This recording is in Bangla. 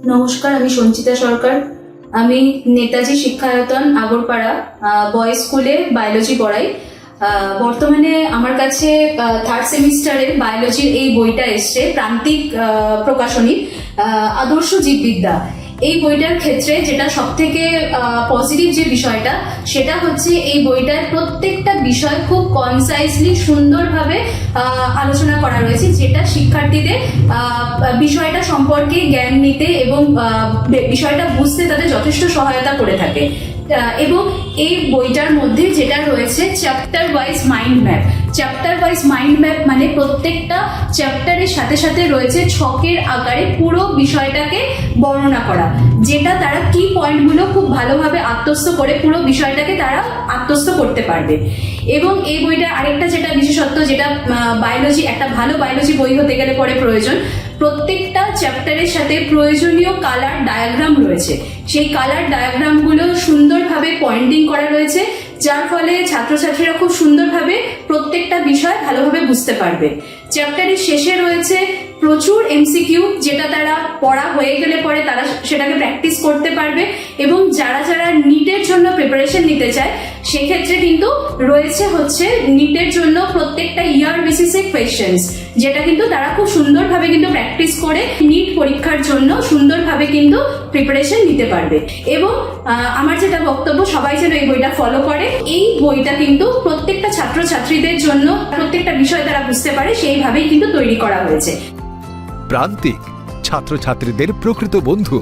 নমস্কার, আমি সঞ্চিতা সরকার। আমি নেতাজি শিক্ষায়তন আগরপাড়া বয়েজ স্কুলে বায়োলজি পড়াই। বর্তমানে আমার কাছে থার্ড সেমিস্টারের বায়োলজির এই বইটা এসছে, প্রান্তিক প্রকাশনী, আদর্শ জীববিদ্যা। এই বইটার ক্ষেত্রে যেটা সব থেকে পজিটিভ যে বিষয়টা, সেটা হচ্ছে এই বইটার প্রত্যেকটা বিষয় খুব কনসাইজলি সুন্দরভাবে আলোচনা করা রয়েছে, যেটা শিক্ষার্থীদের বিষয়টা সম্পর্কে জ্ঞান নিতে এবং বিষয়টা বুঝতে তাদের যথেষ্ট সহায়তা করে থাকে। এবং এই বইটার মধ্যে যেটা রয়েছে chapter wise mind map. Chapter wise mind map মানে প্রত্যেকটা চ্যাপ্টারের সাথে সাথে রয়েছে ছকের আকারে পুরো বিষয়টাকে বর্ণনা করা, যেটা তারা কি পয়েন্টগুলো খুব ভালোভাবে আত্মস্থ করে পুরো বিষয়টাকে তারা আত্মস্থ করতে পারবে। এবং এই বইটার আরেকটা যেটা বিশেষত্ব, যেটা বায়োলজি, একটা ভালো বায়োলজি বই হতে গেলে পরে প্রয়োজন, প্রত্যেকটা চ্যাপ্টারের সাথে প্রয়োজনীয় কালার ডায়াগ্রাম রয়েছে। সেই কালার ডায়াগ্রামগুলো সুন্দরভাবে পয়েন্টিং করা রয়েছে, যার ফলে ছাত্রছাত্রীরা খুব সুন্দরভাবে প্রত্যেকটা বিষয় ভালোভাবে বুঝতে পারবে। চ্যাপ্টারের শেষে রয়েছে প্রচুর এমসিকিউ, যেটা তারা পড়া হয়ে গেলে পরে তারা সেটাকে প্র্যাকটিস করতে পারবে। এবং যারা যারা নিটের জন্য প্রিপারেশন নিতে চায়, সেক্ষেত্রে কিন্তু রয়েছে হচ্ছে নিটের জন্য প্রত্যেকটা ইয়ার বেসিসে কোয়েশ্চেন্স, যেটা কিন্তু তারা খুব সুন্দরভাবে কিন্তু প্র্যাকটিস করে নিট পরীক্ষার জন্য সুন্দরভাবে কিন্তু প্রিপারেশন নিতে পারবে। এবং আমার যেটা বক্তব্য, সবাই যেন এই বইটা ফলো করে। এই বইটা কিন্তু প্রত্যেকটা ছাত্রছাত্রীদের জন্য প্রত্যেকটা বিষয় তারা বুঝতে পারে সেইভাবেই কিন্তু তৈরি করা হয়েছে। প্রান্তিক ছাত্রছাত্রীদের প্রকৃত বন্ধু।